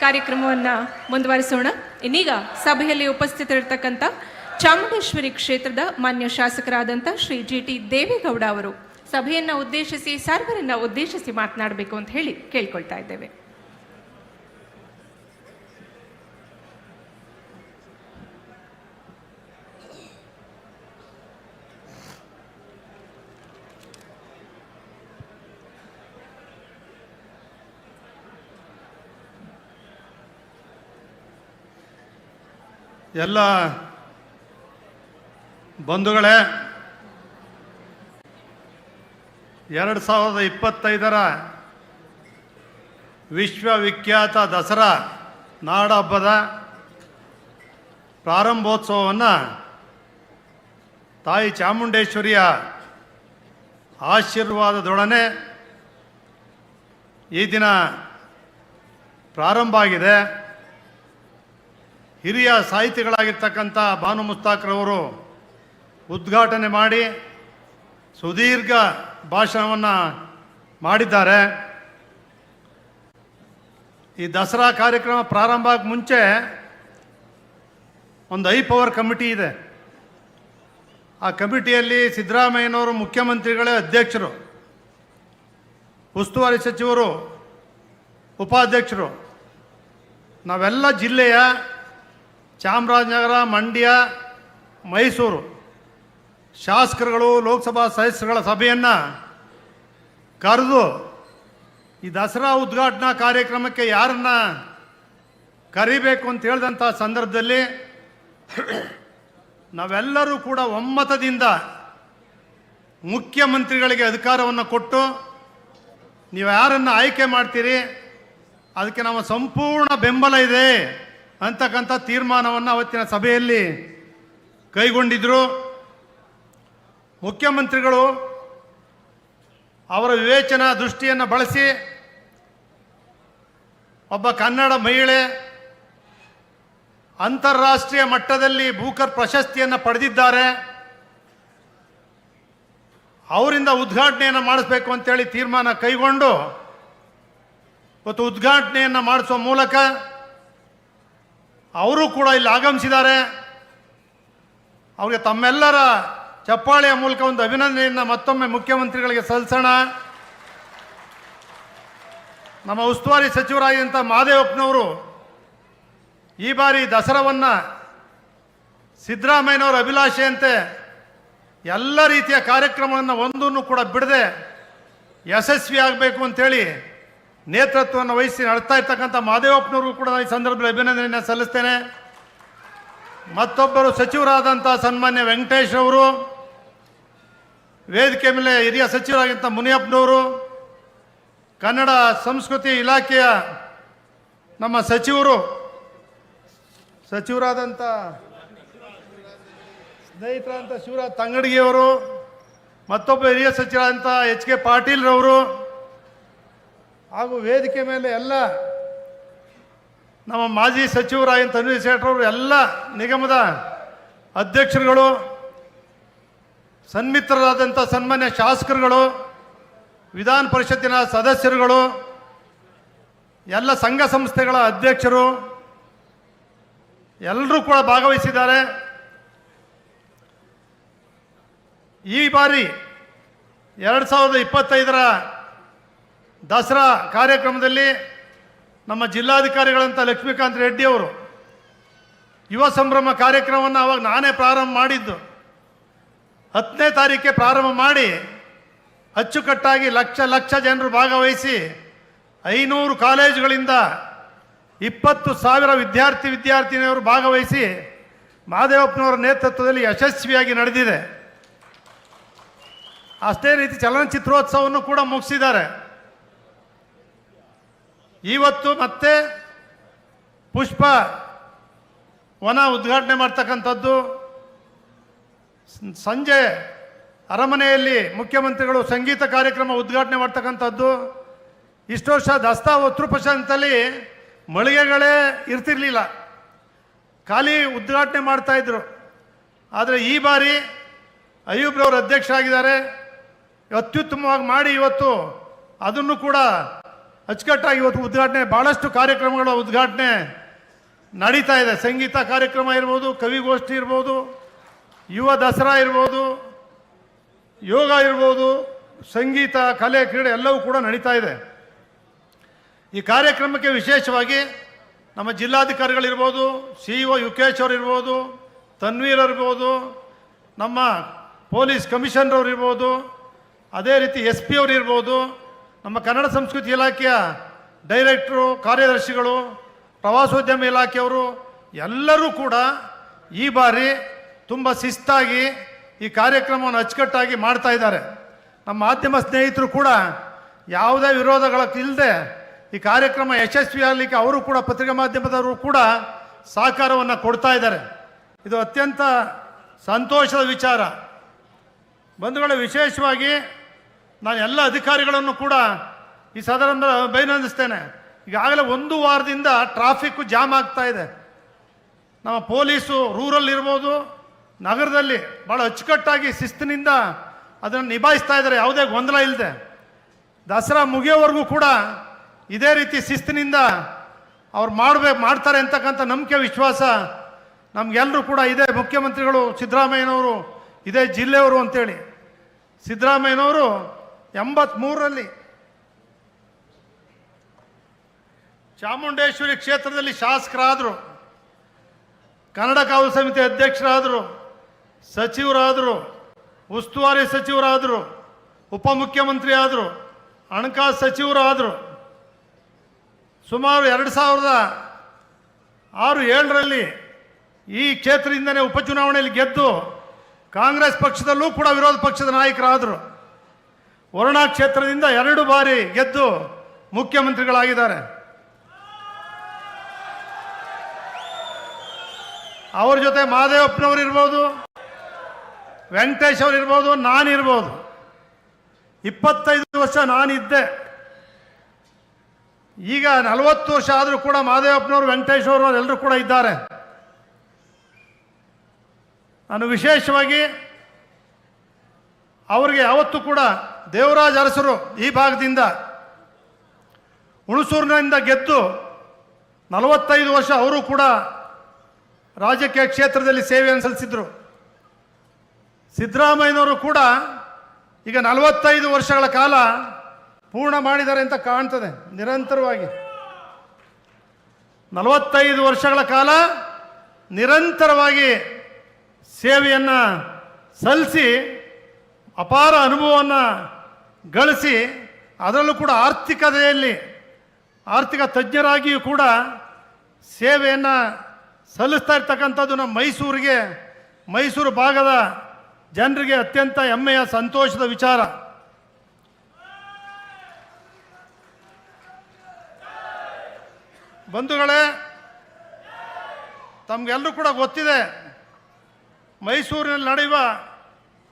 ಕಾರ್ಯಕ್ರಮವನ್ನು ಮುಂದುವರಿಸೋಣ. ಇನ್ನೀಗ ಸಭೆಯಲ್ಲಿ ಉಪಸ್ಥಿತರಿರ್ತಕ್ಕಂಥ ಚಾಮುಂಡೇಶ್ವರಿ ಕ್ಷೇತ್ರದ ಮಾನ್ಯ ಶಾಸಕರಾದಂಥ ಶ್ರೀ GT ದೇವೇಗೌಡ ಅವರು ಸಭೆಯನ್ನು ಉದ್ದೇಶಿಸಿ ಸರ್ವರನ್ನು ಉದ್ದೇಶಿಸಿ ಮಾತನಾಡಬೇಕು ಅಂತ ಹೇಳಿ ಕೇಳ್ಕೊಳ್ತಾ ಇದ್ದೇವೆ. ಎಲ್ಲ ಬಂಧುಗಳೇ, 2025 ವಿಶ್ವವಿಖ್ಯಾತ ದಸರಾ ನಾಡಹಬ್ಬದ ಪ್ರಾರಂಭೋತ್ಸವವನ್ನು ತಾಯಿ ಚಾಮುಂಡೇಶ್ವರಿಯ ಆಶೀರ್ವಾದದೊಡನೆ ಈ ದಿನ ಪ್ರಾರಂಭ ಆಗಿದೆ. ಹಿರಿಯ ಸಾಹಿತಿಗಳಾಗಿರ್ತಕ್ಕಂಥ ಬಾನು ಮುಸ್ತಾಕ್ರವರು ಉದ್ಘಾಟನೆ ಮಾಡಿ ಸುದೀರ್ಘ ಭಾಷಣವನ್ನು ಮಾಡಿದ್ದಾರೆ. ಈ ದಸರಾ ಕಾರ್ಯಕ್ರಮ ಪ್ರಾರಂಭ ಆಗ ಮುಂಚೆ ಒಂದು ಹೈ ಪವರ್ ಕಮಿಟಿ ಇದೆ. ಆ ಕಮಿಟಿಯಲ್ಲಿ ಸಿದ್ದರಾಮಯ್ಯನವರು ಮುಖ್ಯಮಂತ್ರಿಗಳೇ ಅಧ್ಯಕ್ಷರು, ಉಸ್ತುವಾರಿ ಸಚಿವರು ಉಪಾಧ್ಯಕ್ಷರು, ನಾವೆಲ್ಲ ಜಿಲ್ಲೆಯ ಚಾಮರಾಜನಗರ, ಮಂಡ್ಯ, ಮೈಸೂರು ಶಾಸಕರುಗಳು, ಲೋಕಸಭಾ ಸದಸ್ಯರುಗಳ ಸಭೆಯನ್ನು ಕರೆದು ಈ ದಸರಾ ಉದ್ಘಾಟನಾ ಕಾರ್ಯಕ್ರಮಕ್ಕೆ ಯಾರನ್ನು ಕರಿಬೇಕು ಅಂತ ಹೇಳಿದಂಥ ಸಂದರ್ಭದಲ್ಲಿ ನಾವೆಲ್ಲರೂ ಕೂಡ ಒಮ್ಮತದಿಂದ ಮುಖ್ಯಮಂತ್ರಿಗಳಿಗೆ ಅಧಿಕಾರವನ್ನು ಕೊಟ್ಟು ನೀವು ಯಾರನ್ನು ಆಯ್ಕೆ ಮಾಡ್ತೀರಿ ಅದಕ್ಕೆ ನಮ್ಮ ಸಂಪೂರ್ಣ ಬೆಂಬಲ ಇದೆ ಅಂತಕ್ಕಂಥ ತೀರ್ಮಾನವನ್ನು ಅವತ್ತಿನ ಸಭೆಯಲ್ಲಿ ಕೈಗೊಂಡಿದ್ದರು. ಮುಖ್ಯಮಂತ್ರಿಗಳು ಅವರ ವಿವೇಚನಾ ದೃಷ್ಟಿಯನ್ನು ಬಳಸಿ ಒಬ್ಬ ಕನ್ನಡ ಮಹಿಳೆ ಅಂತಾರಾಷ್ಟ್ರೀಯ ಮಟ್ಟದಲ್ಲಿ ಬೂಕರ್ ಪ್ರಶಸ್ತಿಯನ್ನು ಪಡೆದಿದ್ದಾರೆ, ಅವರಿಂದ ಉದ್ಘಾಟನೆಯನ್ನು ಮಾಡಿಸ್ಬೇಕು ಅಂತೇಳಿ ತೀರ್ಮಾನ ಕೈಗೊಂಡು ಇವತ್ತು ಉದ್ಘಾಟನೆಯನ್ನು ಮಾಡಿಸುವ ಮೂಲಕ ಅವರು ಕೂಡ ಇಲ್ಲಿ ಆಗಮಿಸಿದ್ದಾರೆ. ಅವರಿಗೆ ತಮ್ಮೆಲ್ಲರ ಚಪ್ಪಾಳೆಯ ಮೂಲಕ ಒಂದು ಅಭಿನಂದನೆಯನ್ನು ಮತ್ತೊಮ್ಮೆ ಮುಖ್ಯಮಂತ್ರಿಗಳಿಗೆ ಸಲ್ಲಿಸೋಣ. ನಮ್ಮ ಉಸ್ತುವಾರಿ ಸಚಿವರಾಗಿದ್ದಂಥ ಮಹದೇವಪ್ಪನವರು ಈ ಬಾರಿ ದಸರಾವನ್ನು ಸಿದ್ದರಾಮಯ್ಯನವರ ಅಭಿಲಾಷೆಯಂತೆ ಎಲ್ಲ ರೀತಿಯ ಕಾರ್ಯಕ್ರಮವನ್ನು ಒಂದನ್ನು ಕೂಡ ಬಿಡದೆ ಯಶಸ್ವಿ ಆಗಬೇಕು ಅಂಥೇಳಿ ನೇತೃತ್ವವನ್ನು ವಹಿಸಿ ನಡೆಸ್ತಾ ಇರ್ತಕ್ಕಂಥ ಮಹದೇವಪ್ಪನವ್ರಿಗೂ ಕೂಡ ಈ ಸಂದರ್ಭದಲ್ಲಿ ಅಭಿನಂದನೆಯನ್ನು ಸಲ್ಲಿಸ್ತೇನೆ. ಮತ್ತೊಬ್ಬರು ಸಚಿವರಾದಂಥ ಸನ್ಮಾನ್ಯ ವೆಂಕಟೇಶ್ ಅವರು, ವೇದಿಕೆ ಮೇಲೆ ಹಿರಿಯ ಸಚಿವರಾಗಿದ್ದಂಥ ಮುನಿಯಪ್ಪನವರು, ಕನ್ನಡ ಸಂಸ್ಕೃತಿ ಇಲಾಖೆಯ ನಮ್ಮ ಸಚಿವರಾದಂಥ ಸ್ನೇಹಿತರಾದಂಥ ಶಿವರಾಜ್ ತಂಗಡಗಿಯವರು, ಮತ್ತೊಬ್ಬ ಹಿರಿಯ ಸಚಿವರಾದಂಥ HK ಪಾಟೀಲ್ರವರು, ಹಾಗೂ ವೇದಿಕೆ ಮೇಲೆ ಎಲ್ಲ ನಮ್ಮ ಮಾಜಿ ಸಚಿವರಾಗಿದ್ದ ತನ್ವೀರ್ ಸೇಠರವರು, ಎಲ್ಲ ನಿಗಮದ ಅಧ್ಯಕ್ಷರುಗಳು, ಸನ್ಮಿತ್ರರಾದಂಥ ಸನ್ಮಾನ್ಯ ಶಾಸಕರುಗಳು, ವಿಧಾನ ಪರಿಷತ್ತಿನ ಸದಸ್ಯರುಗಳು, ಎಲ್ಲ ಸಂಘ ಸಂಸ್ಥೆಗಳ ಅಧ್ಯಕ್ಷರು ಎಲ್ಲರೂ ಕೂಡ ಭಾಗವಹಿಸಿದ್ದಾರೆ. ಈ ಬಾರಿ 2025 ದಸರಾ ಕಾರ್ಯಕ್ರಮದಲ್ಲಿ ನಮ್ಮ ಜಿಲ್ಲಾಧಿಕಾರಿಗಳಂತ ಲಕ್ಷ್ಮೀಕಾಂತ್ ರೆಡ್ಡಿ ಅವರು ಯುವ ಸಂಭ್ರಮ ಕಾರ್ಯಕ್ರಮವನ್ನು ಅವಾಗ ನಾನೇ ಪ್ರಾರಂಭ ಮಾಡಿದ್ದು. 10ನೇ ತಾರೀಕಿಗೆ ಪ್ರಾರಂಭ ಮಾಡಿ ಅಚ್ಚುಕಟ್ಟಾಗಿ ಲಕ್ಷ ಜನರು ಭಾಗವಹಿಸಿ 500 ಕಾಲೇಜುಗಳಿಂದ 20,000 ವಿದ್ಯಾರ್ಥಿನಿಯರು ಭಾಗವಹಿಸಿ ಮಹದೇವಪ್ಪನವರ ನೇತೃತ್ವದಲ್ಲಿ ಯಶಸ್ವಿಯಾಗಿ ನಡೆದಿದೆ. ಅಷ್ಟೇ ರೀತಿ ಚಲನಚಿತ್ರೋತ್ಸವವನ್ನು ಕೂಡ ಮುಗಿಸಿದ್ದಾರೆ. ಇವತ್ತು ಮತ್ತೆ ಪುಷ್ಪ ವನ ಉದ್ಘಾಟನೆ ಮಾಡ್ತಕ್ಕಂಥದ್ದು, ಸಂಜೆ ಅರಮನೆಯಲ್ಲಿ ಮುಖ್ಯಮಂತ್ರಿಗಳು ಸಂಗೀತ ಕಾರ್ಯಕ್ರಮ ಉದ್ಘಾಟನೆ ಮಾಡ್ತಕ್ಕಂಥದ್ದು. ಇಷ್ಟು ವರ್ಷ ದಸರಾ ಉತ್ತರಪ್ರಶಾಂತಲ್ಲಿ ಮಳಿಗೆಗಳೇ ಇರ್ತಿರ್ಲಿಲ್ಲ, ಖಾಲಿ ಉದ್ಘಾಟನೆ ಮಾಡ್ತಾಯಿದ್ರು. ಆದರೆ ಈ ಬಾರಿ ಅಯ್ಯೂಬ್ರವರು ಅಧ್ಯಕ್ಷರಾಗಿದ್ದಾರೆ, ಅತ್ಯುತ್ತಮವಾಗಿ ಮಾಡಿ ಇವತ್ತು ಅದನ್ನು ಕೂಡ ಅಚ್ಚುಕಟ್ಟಾಗಿ ಇವತ್ತು ಉದ್ಘಾಟನೆ, ಭಾಳಷ್ಟು ಕಾರ್ಯಕ್ರಮಗಳ ಉದ್ಘಾಟನೆ ನಡೀತಾ ಇದೆ. ಸಂಗೀತ ಕಾರ್ಯಕ್ರಮ ಇರ್ಬೋದು, ಕವಿಗೋಷ್ಠಿ ಇರ್ಬೋದು, ಯುವ ದಸರಾ ಇರ್ಬೋದು, ಯೋಗ ಇರ್ಬೋದು, ಸಂಗೀತ, ಕಲೆ, ಕ್ರೀಡೆ ಎಲ್ಲವೂ ಕೂಡ ನಡೀತಾ ಇದೆ. ಈ ಕಾರ್ಯಕ್ರಮಕ್ಕೆ ವಿಶೇಷವಾಗಿ ನಮ್ಮ ಜಿಲ್ಲಾಧಿಕಾರಿಗಳಿರ್ಬೋದು, CEO ಯುಕೇಶ್ ಅವರು ಇರ್ಬೋದು, ತನ್ವೀರ್ ಇರ್ಬೋದು, ನಮ್ಮ ಪೊಲೀಸ್ ಕಮಿಷನರ್ ಅವರು ಇರ್ಬೋದು, ಅದೇ ರೀತಿ SP ಅವರು ಇರ್ಬೋದು, ನಮ್ಮ ಕನ್ನಡ ಸಂಸ್ಕೃತಿ ಇಲಾಖೆಯ ಡೈರೆಕ್ಟ್ರು, ಕಾರ್ಯದರ್ಶಿಗಳು, ಪ್ರವಾಸೋದ್ಯಮ ಇಲಾಖೆಯವರು ಎಲ್ಲರೂ ಕೂಡ ಈ ಬಾರಿ ತುಂಬ ಶಿಸ್ತಾಗಿ ಈ ಕಾರ್ಯಕ್ರಮವನ್ನು ಅಚ್ಚುಕಟ್ಟಾಗಿ ಮಾಡ್ತಾ ಇದ್ದಾರೆ. ನಮ್ಮ ಮಾಧ್ಯಮ ಸ್ನೇಹಿತರು ಕೂಡ ಯಾವುದೇ ವಿರೋಧಗಳಿಲ್ಲದೆ ಈ ಕಾರ್ಯಕ್ರಮ ಯಶಸ್ವಿಯಾಗಲಿಕ್ಕೆ ಅವರು ಕೂಡ, ಪತ್ರಿಕಾ ಮಾಧ್ಯಮದವರು ಕೂಡ ಸಹಕಾರವನ್ನು ಕೊಡ್ತಾ ಇದ್ದಾರೆ. ಇದು ಅತ್ಯಂತ ಸಂತೋಷದ ವಿಚಾರ. ಬಂಧುಗಳೇ, ವಿಶೇಷವಾಗಿ ನಾನು ಎಲ್ಲ ಅಧಿಕಾರಿಗಳನ್ನು ಕೂಡ ಈ ಸದನದಲ್ಲಿ ಅಭಿನಂದಿಸ್ತೇನೆ. ಈಗಾಗಲೇ 1 ವಾರದಿಂದ ಟ್ರಾಫಿಕ್ ಜಾಮ್ ಆಗ್ತಾ ಇದೆ. ನಮ್ಮ ಪೊಲೀಸು ರೂರಲ್ ಇರ್ಬೋದು, ನಗರದಲ್ಲಿ ಭಾಳ ಅಚ್ಚುಕಟ್ಟಾಗಿ ಶಿಸ್ತಿನಿಂದ ಅದನ್ನು ನಿಭಾಯಿಸ್ತಾ ಇದ್ದಾರೆ, ಯಾವುದೇ ಗೊಂದಲ ಇಲ್ಲದೆ. ದಸರಾ ಮುಗಿಯೋವರೆಗೂ ಕೂಡ ಇದೇ ರೀತಿ ಶಿಸ್ತಿನಿಂದ ಅವ್ರು ಮಾಡ್ತಾರೆ ಅಂತಕ್ಕಂಥ ನಂಬಿಕೆ, ವಿಶ್ವಾಸ ನಮಗೆಲ್ಲರೂ ಕೂಡ ಇದೆ. ಮುಖ್ಯಮಂತ್ರಿಗಳು ಸಿದ್ದರಾಮಯ್ಯನವರು ಇದೇ ಜಿಲ್ಲೆಯವರು ಅಂತೇಳಿ. ಸಿದ್ದರಾಮಯ್ಯನವರು 83ರಲ್ಲಿ ಚಾಮುಂಡೇಶ್ವರಿ ಕ್ಷೇತ್ರದಲ್ಲಿ ಶಾಸಕರಾದರು, ಕನ್ನಡ ಕಾವಲು ಸಮಿತಿ ಅಧ್ಯಕ್ಷರಾದರು, ಸಚಿವರಾದರು, ಉಸ್ತುವಾರಿ ಸಚಿವರಾದರು, ಉಪಮುಖ್ಯಮಂತ್ರಿ ಆದರು, ಹಣಕಾಸು ಸಚಿವರು ಆದರು. ಸುಮಾರು 2006-07ರಲ್ಲಿ ಈ ಕ್ಷೇತ್ರದಿಂದಲೇ ಉಪಚುನಾವಣೆಯಲ್ಲಿ ಗೆದ್ದು ಕಾಂಗ್ರೆಸ್ ಪಕ್ಷದಲ್ಲೂ ಕೂಡ ವಿರೋಧ ಪಕ್ಷದ ನಾಯಕರಾದರು. ವರುಣಾ ಕ್ಷೇತ್ರದಿಂದ 2 ಬಾರಿ ಗೆದ್ದು ಮುಖ್ಯಮಂತ್ರಿಗಳಾಗಿದ್ದಾರೆ. ಅವ್ರ ಜೊತೆ ಮಹದೇವಪ್ಪನವರು ಇರ್ಬೋದು, ವೆಂಕಟೇಶ್ ಅವರು ಇರ್ಬೋದು, ನಾನಿರ್ಬೋದು. 25 ವರ್ಷ ನಾನಿದ್ದೆ. ಈಗ 40 ವರ್ಷ ಆದರೂ ಕೂಡ ಮಹದೇವಪ್ಪನವರು, ವೆಂಕಟೇಶ್ ಅವರು ಎಲ್ಲರೂ ಕೂಡ ಇದ್ದಾರೆ. ನಾನು ವಿಶೇಷವಾಗಿ ಅವರಿಗೆ ಯಾವತ್ತೂ ಕೂಡ ದೇವರಾಜ ಅರಸರು ಈ ಭಾಗದಿಂದ ಹುಣಸೂರಿನಿಂದ ಗೆದ್ದು 45 ವರ್ಷ ಅವರು ಕೂಡ ರಾಜಕೀಯ ಕ್ಷೇತ್ರದಲ್ಲಿ ಸೇವೆಯನ್ನು ಸಲ್ಲಿಸಿದ್ರು. ಸಿದ್ದರಾಮಯ್ಯನವರು ಕೂಡ ಈಗ 45 ವರ್ಷಗಳ ಕಾಲ ಪೂರ್ಣ ಮಾಡಿದ್ದಾರೆ ಅಂತ ಕಾಣ್ತದೆ. ನಿರಂತರವಾಗಿ 45 ವರ್ಷಗಳ ಕಾಲ ನಿರಂತರವಾಗಿ ಸೇವೆಯನ್ನು ಸಲ್ಲಿಸಿ ಅಪಾರ ಅನುಭವವನ್ನು ಗಳಿಸಿ, ಅದರಲ್ಲೂ ಕೂಡ ಆರ್ಥಿಕ ತಜ್ಞರಾಗಿಯೂ ಕೂಡ ಸೇವೆಯನ್ನು ಸಲ್ಲಿಸ್ತಾ ಇರ್ತಕ್ಕಂಥದ್ದು ನಮ್ಮ ಮೈಸೂರು ಭಾಗದ ಜನರಿಗೆ ಅತ್ಯಂತ ಹೆಮ್ಮೆಯ, ಸಂತೋಷದ ವಿಚಾರ. ಬಂಧುಗಳೇ, ತಮಗೆಲ್ಲರೂ ಕೂಡ ಗೊತ್ತಿದೆ, ಮೈಸೂರಿನಲ್ಲಿ ನಡೆಯುವ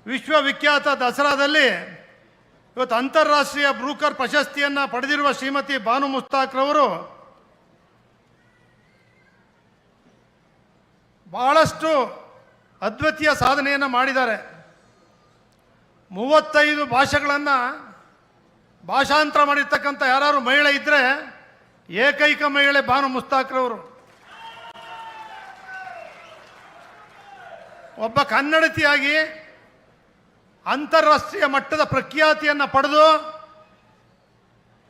ವಿಶ್ವವಿಖ್ಯಾತ ದಸರಾದಲ್ಲಿ ಇವತ್ತು ಅಂತಾರಾಷ್ಟ್ರೀಯ ಬ್ರೂಕರ್ ಪ್ರಶಸ್ತಿಯನ್ನು ಪಡೆದಿರುವ ಶ್ರೀಮತಿ ಬಾನು ಮುಸ್ತಾಕ್ರವರು ಬಹಳಷ್ಟು ಅದ್ವಿತೀಯ ಸಾಧನೆಯನ್ನು ಮಾಡಿದ್ದಾರೆ. 35 ಭಾಷೆಗಳನ್ನು ಭಾಷಾಂತರ ಮಾಡಿರ್ತಕ್ಕಂಥ ಯಾರು ಮಹಿಳೆ ಇದ್ದರೆ ಏಕೈಕ ಮಹಿಳೆ ಬಾನು ಮುಸ್ತಾಕ್ರವರು. ಒಬ್ಬ ಕನ್ನಡತಿಯಾಗಿ ಅಂತಾರಾಷ್ಟ್ರೀಯ ಮಟ್ಟದ ಪ್ರಖ್ಯಾತಿಯನ್ನು ಪಡೆದು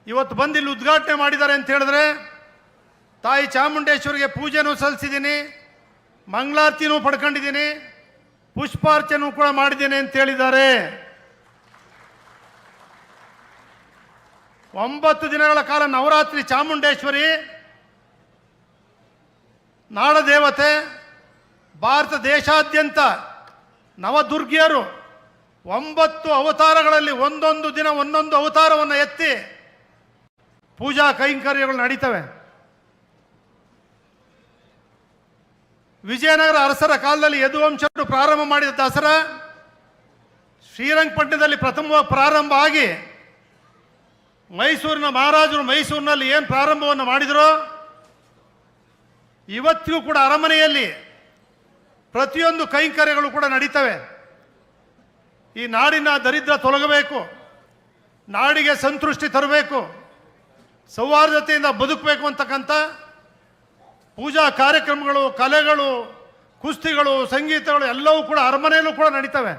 ಇವತ್ತು ಬಂದು ಇಲ್ಲಿ ಉದ್ಘಾಟನೆ ಮಾಡಿದ್ದಾರೆ ಅಂತ ಹೇಳಿದ್ರೆ, ತಾಯಿ ಚಾಮುಂಡೇಶ್ವರಿಗೆ ಪೂಜೆನೂ ಸಲ್ಲಿಸಿದ್ದೀನಿ, ಮಂಗಳಾರತಿನೂ ಪಡ್ಕೊಂಡಿದ್ದೀನಿ, ಪುಷ್ಪಾರ್ಚನೂ ಕೂಡ ಮಾಡಿದ್ದೀನಿ ಅಂತ ಹೇಳಿದ್ದಾರೆ. 9 ದಿನಗಳ ಕಾಲ ನವರಾತ್ರಿ ಚಾಮುಂಡೇಶ್ವರಿ ನಾಡದೇವತೆ, ಭಾರತ ದೇಶಾದ್ಯಂತ ನವದುರ್ಗಿಯರು 9 ಅವತಾರಗಳಲ್ಲಿ ಒಂದೊಂದು ದಿನ ಒಂದೊಂದು ಅವತಾರವನ್ನು ಎತ್ತಿ ಪೂಜಾ ಕೈಂಕರ್ಯಗಳು ನಡೀತವೆ. ವಿಜಯನಗರ ಅರಸರ ಕಾಲದಲ್ಲಿ ಯದುವಂಶರು ಪ್ರಾರಂಭ ಮಾಡಿದ ದಸರಾ ಶ್ರೀರಂಗಪಟ್ಟಣದಲ್ಲಿ ಪ್ರಥಮವಾಗಿ ಪ್ರಾರಂಭ ಆಗಿ ಮೈಸೂರಿನ ಮಹಾರಾಜರು ಮೈಸೂರಿನಲ್ಲಿ ಏನು ಪ್ರಾರಂಭವನ್ನು ಮಾಡಿದರೋ ಇವತ್ತಿಗೂ ಕೂಡ ಅರಮನೆಯಲ್ಲಿ ಪ್ರತಿಯೊಂದು ಕೈಂಕರ್ಯಗಳು ಕೂಡ ನಡೀತವೆ. ಈ ನಾಡಿನ ದರಿದ್ರ ತೊಲಗಬೇಕು, ನಾಡಿಗೆ ಸಂತೃಷ್ಟಿ ತರಬೇಕು, ಸೌಹಾರ್ದತೆಯಿಂದ ಬದುಕಬೇಕು ಅಂತಕ್ಕಂಥ ಪೂಜಾ ಕಾರ್ಯಕ್ರಮಗಳು, ಕಲೆಗಳು, ಕುಸ್ತಿಗಳು, ಸಂಗೀತಗಳು ಎಲ್ಲವೂ ಕೂಡ ಅರಮನೆಯಲ್ಲೂ ಕೂಡ ನಡೀತವೆ.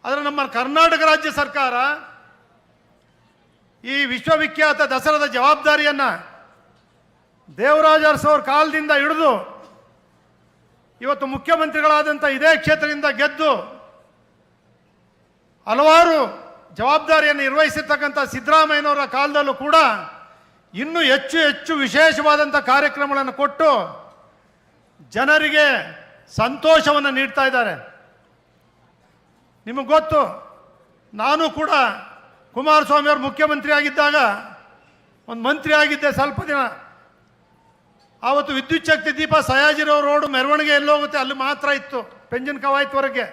ಆದರೆ ನಮ್ಮ ಕರ್ನಾಟಕ ರಾಜ್ಯ ಸರ್ಕಾರ ಈ ವಿಶ್ವವಿಖ್ಯಾತ ದಸರಾದ ಜವಾಬ್ದಾರಿಯನ್ನು ದೇವರಾಜ ಅರಸು ಕಾಲದಿಂದ ಹಿಡಿದು ಇವತ್ತು ಮುಖ್ಯಮಂತ್ರಿಗಳಾದಂಥ ಇದೇ ಕ್ಷೇತ್ರದಿಂದ ಗೆದ್ದು ಹಲವಾರು ಜವಾಬ್ದಾರಿಯನ್ನು ನಿರ್ವಹಿಸಿರ್ತಕ್ಕಂಥ ಸಿದ್ದರಾಮಯ್ಯನವರ ಕಾಲದಲ್ಲೂ ಕೂಡ ಇನ್ನೂ ಹೆಚ್ಚು ಹೆಚ್ಚು ವಿಶೇಷವಾದಂಥ ಕಾರ್ಯಕ್ರಮಗಳನ್ನು ಕೊಟ್ಟು ಜನರಿಗೆ ಸಂತೋಷವನ್ನು ನೀಡ್ತಾ ಇದ್ದಾರೆ. ನಿಮಗೆ ಗೊತ್ತು, ನಾನು ಕೂಡ ಕುಮಾರಸ್ವಾಮಿ ಅವರು ಮುಖ್ಯಮಂತ್ರಿ ಆಗಿದ್ದಾಗ ಒಂದು ಮಂತ್ರಿ ಆಗಿದ್ದೆ ಸ್ವಲ್ಪ ದಿನ. ಆವತ್ತು ವಿದ್ಯುತ್ ಶಕ್ತಿ ದೀಪ ಸಯಾಜಿರಾವ್ ರೋಡ್ ಮೆರವಣಿಗೆ ಎಲ್ಲೋಗುತ್ತೆ ಅಲ್ಲಿ ಮಾತ್ರ ಇತ್ತು, ಪೆಂಜನ್ ಕವಾಯತ್ವರೆಗೆ.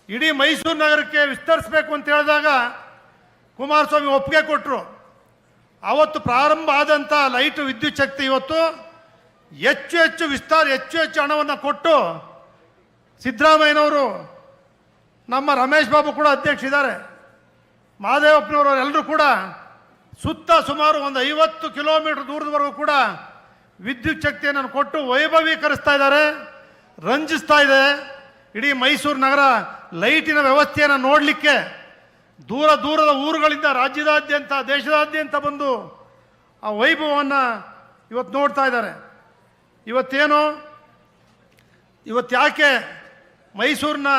ಇಡೀ ಮೈಸೂರು ನಗರಕ್ಕೆ ವಿಸ್ತರಿಸಬೇಕು ಅಂತ ಹೇಳಿದಾಗ ಕುಮಾರಸ್ವಾಮಿ ಒಪ್ಪಿಗೆ ಕೊಟ್ಟರು. ಆವತ್ತು ಪ್ರಾರಂಭ ಆದಂಥ ಲೈಟ್ ವಿದ್ಯುತ್ ಶಕ್ತಿ ಇವತ್ತು ಹೆಚ್ಚು ಹೆಚ್ಚು ಹೆಚ್ಚು ಹೆಚ್ಚು ಹಣವನ್ನು ಕೊಟ್ಟು ಸಿದ್ದರಾಮಯ್ಯನವರು, ನಮ್ಮ ರಮೇಶ್ ಬಾಬು ಕೂಡ ಅಧ್ಯಕ್ಷರಿದ್ದಾರೆ, ಮಹದೇವಪ್ಪನವರು ಎಲ್ಲರೂ ಕೂಡ ಸುತ್ತ ಸುಮಾರು ಒಂದು 50 ಕಿಲೋಮೀಟರ್ ದೂರದವರೆಗೂ ಕೂಡ ವಿದ್ಯುತ್ ಶಕ್ತಿಯನ್ನು ಕೊಟ್ಟು ವೈಭವೀಕರಿಸ್ತಾ ಇದ್ದಾರೆ, ರಂಜಿಸ್ತಾ ಇದೆ. ಇಡೀ ಮೈಸೂರು ನಗರ ಲೈಟಿನ ವ್ಯವಸ್ಥೆಯನ್ನು ನೋಡಲಿಕ್ಕೆ ದೂರ ದೂರದ ಊರುಗಳಿಂದ ರಾಜ್ಯದಾದ್ಯಂತ ದೇಶದಾದ್ಯಂತ ಬಂದು ಆ ವೈಭವವನ್ನು ಇವತ್ತು ನೋಡ್ತಾ ಇದ್ದಾರೆ. ಇವತ್ತು ಯಾಕೆ ಮೈಸೂರಿನ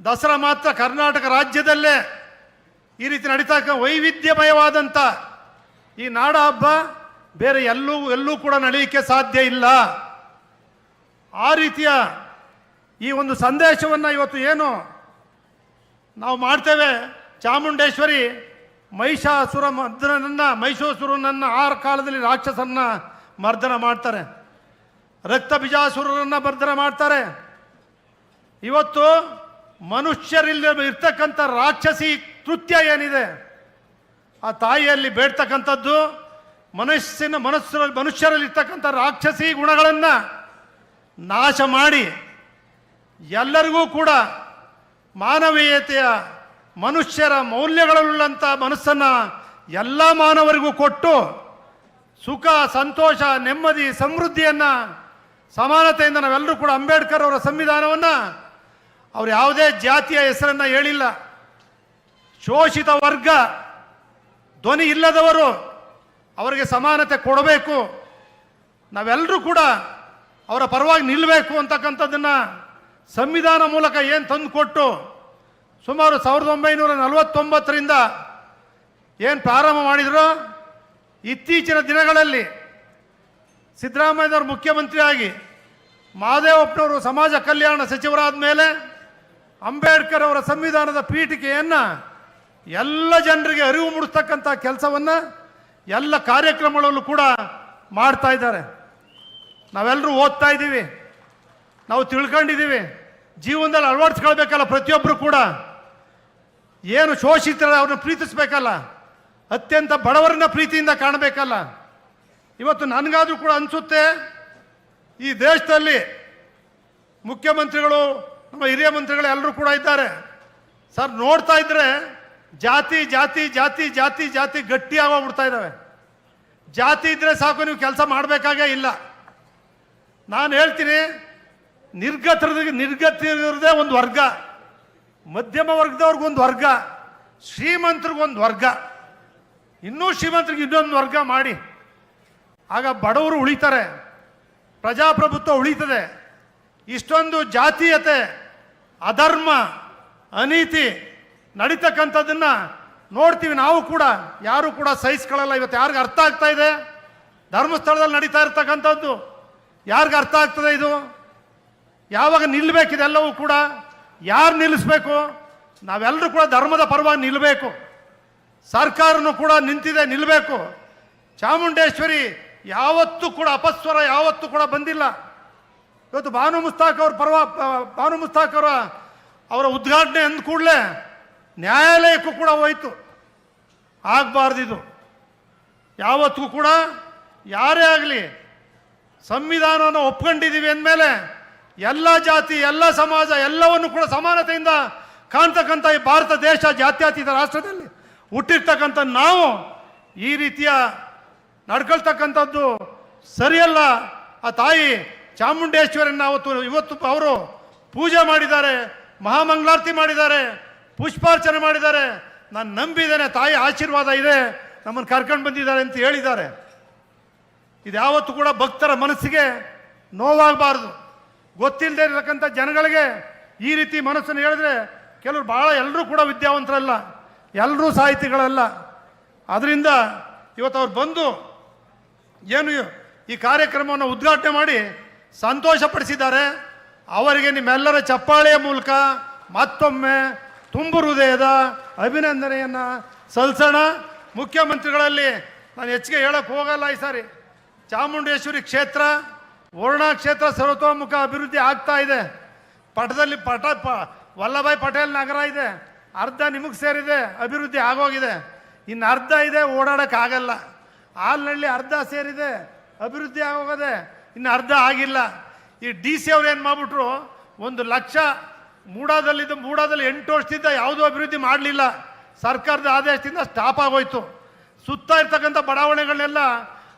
ದಸರಾ ಮಾತ್ರ ಕರ್ನಾಟಕ ರಾಜ್ಯದಲ್ಲೇ ಈ ರೀತಿ ನಡೀತಾ ವೈವಿಧ್ಯಮಯವಾದಂಥ ಈ ನಾಡ ಹಬ್ಬ ಬೇರೆ ಎಲ್ಲೂ ಕೂಡ ನಡೆಯಲಿಕ್ಕೆ ಸಾಧ್ಯ ಇಲ್ಲ. ಆ ರೀತಿಯ ಈ ಒಂದು ಸಂದೇಶವನ್ನು ಇವತ್ತು ಏನು ನಾವು ಮಾಡ್ತೇವೆ, ಚಾಮುಂಡೇಶ್ವರಿ ಮಹಿಷಾಸುರನನ್ನು ಆ ಕಾಲದಲ್ಲಿ ರಾಕ್ಷಸನ್ನ ಮರ್ದನ ಮಾಡ್ತಾರೆ, ರಕ್ತ ಬೀಜಾಸುರರನ್ನು ಮರ್ದನ ಮಾಡ್ತಾರೆ. ಇವತ್ತು ಮನುಷ್ಯರಿಲ್ಲ ಇರ್ತಕ್ಕಂಥ ರಾಕ್ಷಸಿ ಕೃತ್ಯ ಏನಿದೆ, ಆ ತಾಯಿಯಲ್ಲಿ ಬೇಡ್ತಕ್ಕಂಥದ್ದು ಮನುಷ್ಯರಲ್ಲಿ ಇರ್ತಕ್ಕಂಥ ರಾಕ್ಷಸಿ ಗುಣಗಳನ್ನು ನಾಶ ಮಾಡಿ ಎಲ್ಲರಿಗೂ ಕೂಡ ಮಾನವೀಯತೆಯ ಮನುಷ್ಯರ ಮೌಲ್ಯಗಳುಳ್ಳಂಥ ಮನಸ್ಸನ್ನು ಎಲ್ಲ ಮಾನವರಿಗೂ ಕೊಟ್ಟು ಸುಖ, ಸಂತೋಷ, ನೆಮ್ಮದಿ, ಸಮೃದ್ಧಿಯನ್ನು, ಸಮಾನತೆಯಿಂದ ನಾವೆಲ್ಲರೂ ಕೂಡ ಅಂಬೇಡ್ಕರ್ ಅವರ ಸಂವಿಧಾನವನ್ನು ಅವರು ಯಾವುದೇ ಜಾತಿಯ ಹೆಸರನ್ನು ಹೇಳಿಲ್ಲ. ಶೋಷಿತ ವರ್ಗ, ಧ್ವನಿ ಇಲ್ಲದವರು, ಅವರಿಗೆ ಸಮಾನತೆ ಕೊಡಬೇಕು, ನಾವೆಲ್ಲರೂ ಕೂಡ ಅವರ ಪರವಾಗಿ ನಿಲ್ಲಬೇಕು ಅಂತಕ್ಕಂಥದ್ದನ್ನು ಸಂವಿಧಾನ ಮೂಲಕ ಏನು ತಂದುಕೊಟ್ಟು ಸುಮಾರು 1949ರಿಂದ ಏನು ಪ್ರಾರಂಭ ಮಾಡಿದ್ರು, ಇತ್ತೀಚಿನ ದಿನಗಳಲ್ಲಿ ಸಿದ್ದರಾಮಯ್ಯನವರು ಮುಖ್ಯಮಂತ್ರಿಯಾಗಿ ಮಹದೇವಪ್ಪನವರು ಸಮಾಜ ಕಲ್ಯಾಣ ಸಚಿವರಾದ ಮೇಲೆ ಅಂಬೇಡ್ಕರ್ ಅವರ ಸಂವಿಧಾನದ ಪೀಠಿಕೆಯನ್ನು ಎಲ್ಲ ಜನರಿಗೆ ಅರಿವು ಮೂಡಿಸ್ತಕ್ಕಂಥ ಕೆಲಸವನ್ನು ಎಲ್ಲ ಕಾರ್ಯಕ್ರಮಗಳಲ್ಲೂ ಕೂಡ ಮಾಡ್ತಾ ಇದ್ದಾರೆ. ನಾವೆಲ್ಲರೂ ಓದ್ತಾ ಇದ್ದೀವಿ, ನಾವು ತಿಳ್ಕೊಂಡಿದ್ದೀವಿ, ಜೀವನದಲ್ಲಿ ಅಳವಡಿಸ್ಕೊಳ್ಬೇಕಲ್ಲ. ಪ್ರತಿಯೊಬ್ಬರು ಕೂಡ ಏನು ಶೋಷಿತರ ಅವ್ರನ್ನ ಪ್ರೀತಿಸ್ಬೇಕಲ್ಲ, ಅತ್ಯಂತ ಬಡವರನ್ನ ಪ್ರೀತಿಯಿಂದ ಕಾಣಬೇಕಲ್ಲ. ಇವತ್ತು ನನಗಾದರೂ ಕೂಡ ಅನಿಸುತ್ತೆ, ಈ ದೇಶದಲ್ಲಿ ಮುಖ್ಯಮಂತ್ರಿಗಳು, ನಮ್ಮ ಹಿರಿಯ ಮಂತ್ರಿಗಳು ಎಲ್ಲರೂ ಕೂಡ ಇದ್ದಾರೆ ಸರ್. ನೋಡ್ತಾ ಇದ್ರೆ ಜಾತಿ ಜಾತಿ ಜಾತಿ ಜಾತಿ ಜಾತಿ ಗಟ್ಟಿಯಾಗೋಗ್ಬಿಡ್ತಾ ಇದ್ದಾವೆ. ಜಾತಿ ಇದ್ರೆ ಸಾಕು, ನೀವು ಕೆಲಸ ಮಾಡಬೇಕಾಗೇ ಇಲ್ಲ. ನಾನು ಹೇಳ್ತೀನಿ, ನಿರ್ಗತಿರದೇ ಒಂದು ವರ್ಗ, ಮಧ್ಯಮ ವರ್ಗದವ್ರಿಗೊಂದು ವರ್ಗ, ಶ್ರೀಮಂತರಿಗೊಂದು ವರ್ಗ, ಇನ್ನೂ ಶ್ರೀಮಂತರಿಗೆ ಇನ್ನೊಂದು ವರ್ಗ ಮಾಡಿ, ಆಗ ಬಡವರು ಉಳಿತಾರೆ, ಪ್ರಜಾಪ್ರಭುತ್ವ ಉಳಿತದೆ. ಇಷ್ಟೊಂದು ಜಾತೀಯತೆ, ಅಧರ್ಮ, ಅನೀತಿ ನಡೀತಕ್ಕಂಥದ್ದನ್ನು ನೋಡ್ತೀವಿ. ನಾವು ಕೂಡ ಯಾರು ಕೂಡ ಸಹಿಸ್ಕೊಳ್ಳಲ್ಲ. ಇವತ್ತು ಯಾರಿಗೆ ಅರ್ಥ ಆಗ್ತಾ ಇದೆ? ಧರ್ಮಸ್ಥಳದಲ್ಲಿ ನಡೀತಾ ಇರ್ತಕ್ಕಂಥದ್ದು ಯಾರಿಗೆ ಅರ್ಥ ಆಗ್ತದೆ? ಇದು ಯಾವಾಗ ನಿಲ್ಲಬೇಕಿದೆಲ್ಲವೂ ಕೂಡ ಯಾರು ನಿಲ್ಲಿಸ್ಬೇಕು? ನಾವೆಲ್ಲರೂ ಕೂಡ ಧರ್ಮದ ಪರವಾಗಿ ನಿಲ್ಲಬೇಕು. ಸರ್ಕಾರನೂ ಕೂಡ ನಿಂತಿದೆ, ನಿಲ್ಲಬೇಕು. ಚಾಮುಂಡೇಶ್ವರಿ ಯಾವತ್ತೂ ಕೂಡ ಅಪಸ್ವರ ಯಾವತ್ತೂ ಕೂಡ ಬಂದಿಲ್ಲ. ಇವತ್ತು ಬಾನು ಮುಸ್ತಾಕ್ ಅವರ ಉದ್ಘಾಟನೆ ಅಂದ ಕೂಡಲೇ ನ್ಯಾಯಾಲಯಕ್ಕೂ ಕೂಡ ಹೋಯಿತು. ಆಗಬಾರ್ದಿದು. ಯಾವತ್ತೂ ಕೂಡ ಯಾರೇ ಆಗಲಿ ಸಂವಿಧಾನವನ್ನು ಒಪ್ಕೊಂಡಿದ್ದೀವಿ ಅಂದಮೇಲೆ ಎಲ್ಲ ಜಾತಿ, ಎಲ್ಲ ಸಮಾಜ ಎಲ್ಲವನ್ನು ಕೂಡ ಸಮಾನತೆಯಿಂದ ಕಾಣ್ತಕ್ಕಂಥ ಈ ಭಾರತ ದೇಶ ಜಾತ್ಯತೀತ ರಾಷ್ಟ್ರದಲ್ಲಿ ಹುಟ್ಟಿರ್ತಕ್ಕಂಥ ನಾವು ಈ ರೀತಿಯ ನಡ್ಕೊಳ್ತಕ್ಕಂಥದ್ದು ಸರಿಯಲ್ಲ. ಆ ತಾಯಿ ಚಾಮುಂಡೇಶ್ವರಿನ ಇವತ್ತು ಅವರು ಪೂಜೆ ಮಾಡಿದ್ದಾರೆ, ಮಹಾಮಂಗಳಾರತಿ ಮಾಡಿದ್ದಾರೆ, ಪುಷ್ಪಾರ್ಚನೆ ಮಾಡಿದ್ದಾರೆ. ನಾನು ನಂಬಿದ್ದೇನೆ ತಾಯಿ ಆಶೀರ್ವಾದ ಇದೆ, ನಮ್ಮನ್ನು ಕರ್ಕೊಂಡು ಬಂದಿದ್ದಾರೆ ಅಂತ ಹೇಳಿದ್ದಾರೆ. ಇದು ಯಾವತ್ತೂ ಕೂಡ ಭಕ್ತರ ಮನಸ್ಸಿಗೆ ನೋವಾಗಬಾರ್ದು. ಗೊತ್ತಿಲ್ಲದೆ ಇರತಕ್ಕಂಥ ಜನಗಳಿಗೆ ಈ ರೀತಿ ಮನಸ್ಸನ್ನು ಹೇಳಿದ್ರೆ ಕೆಲವರು ಎಲ್ಲರೂ ಕೂಡ ವಿದ್ಯಾವಂತರಲ್ಲ, ಎಲ್ಲರೂ ಸಾಹಿತಿಗಳಲ್ಲ. ಅದರಿಂದ ಇವತ್ತು ಅವ್ರು ಬಂದು ಏನು ಈ ಕಾರ್ಯಕ್ರಮವನ್ನು ಉದ್ಘಾಟನೆ ಮಾಡಿ ಸಂತೋಷಪಡಿಸಿದ್ದಾರೆ. ಅವರಿಗೆ ನಿಮ್ಮೆಲ್ಲರ ಚಪ್ಪಾಳೆಯ ಮೂಲಕ ಮತ್ತೊಮ್ಮೆ ತುಂಬು ಹೃದಯದ ಅಭಿನಂದನೆಯನ್ನು ಸಲ್ಲಿಸೋಣ. ಮುಖ್ಯಮಂತ್ರಿಗಳಲ್ಲಿ ನಾನು ಹೆಚ್ಚಿಗೆ ಹೇಳಕ್ಕೆ ಹೋಗಲ್ಲ. ಈ ಸಾರಿ ಚಾಮುಂಡೇಶ್ವರಿ ಕ್ಷೇತ್ರ, ವರುಣಾ ಕ್ಷೇತ್ರ ಸರ್ವತೋಮುಖ ಅಭಿವೃದ್ಧಿ ಆಗ್ತಾ ಇದೆ. ಪಟದಲ್ಲಿ ವಲ್ಲಭಾಯ್ ಪಟೇಲ್ ನಗರ ಇದೆ, ಅರ್ಧ ನಿಮಗೆ ಸೇರಿದೆ, ಅಭಿವೃದ್ಧಿ ಆಗೋಗಿದೆ. ಇನ್ನು ಅರ್ಧ ಇದೆ, ಓಡಾಡೋಕ್ಕಾಗಲ್ಲ. ಹಾಲ್ನಳ್ಳಿ ಅರ್ಧ ಸೇರಿದೆ, ಅಭಿವೃದ್ಧಿ ಆಗೋಗಿದೆ, ಇನ್ನು ಅರ್ಧ ಆಗಿಲ್ಲ. ಈ DC ಅವ್ರು ಏನು ಮಾಡಿಬಿಟ್ರು, 1 ಲಕ್ಷ ಮೂಡಾದಲ್ಲಿ 8 ವರ್ಷದಿಂದ ಯಾವುದೂ ಅಭಿವೃದ್ಧಿ ಮಾಡಲಿಲ್ಲ. ಸರ್ಕಾರದ ಆದೇಶದಿಂದ ಸ್ಟಾಪ್ ಆಗೋಯ್ತು. ಸುತ್ತ ಇರ್ತಕ್ಕಂಥ ಬಡಾವಣೆಗಳನ್ನೆಲ್ಲ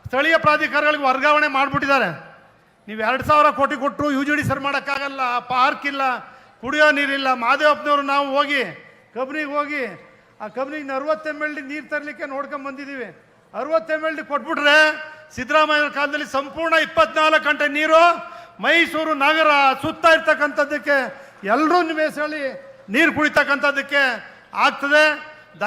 ಸ್ಥಳೀಯ ಪ್ರಾಧಿಕಾರಗಳಿಗೆ ವರ್ಗಾವಣೆ ಮಾಡಿಬಿಟ್ಟಿದ್ದಾರೆ. ನೀವು 2,000 ಕೋಟಿ ಕೊಟ್ಟರು UGD ಸರ್ ಮಾಡೋಕ್ಕಾಗಲ್ಲ, ಪಾರ್ಕ್ ಇಲ್ಲ, ಕುಡಿಯೋ ನೀರಿಲ್ಲ. ಮಾದೇವಪ್ಪನವರು ನಾವು ಹೋಗಿ ಕಬ್ನಿಗೆ ಹೋಗಿ ಆ ಕಬ್ನಿಗೆ 60 MLD ನೀರು ತರಲಿಕ್ಕೆ ನೋಡ್ಕೊಂಡು ಬಂದಿದ್ದೀವಿ. 60 MLD ಕೊಟ್ಬಿಟ್ರೆ ಸಿದ್ದರಾಮಯ್ಯ ಕಾಲದಲ್ಲಿ ಸಂಪೂರ್ಣ 24 ಗಂಟೆ ನೀರು ಮೈಸೂರು ನಗರ ಸುತ್ತ ಇರ್ತಕ್ಕಂಥದ್ದಕ್ಕೆ ಎಲ್ಲರೂ ನಿವೇಶಳಿ ನೀರು ಕುಡಿತಕ್ಕಂಥದ್ದಕ್ಕೆ ಆಗ್ತದೆ.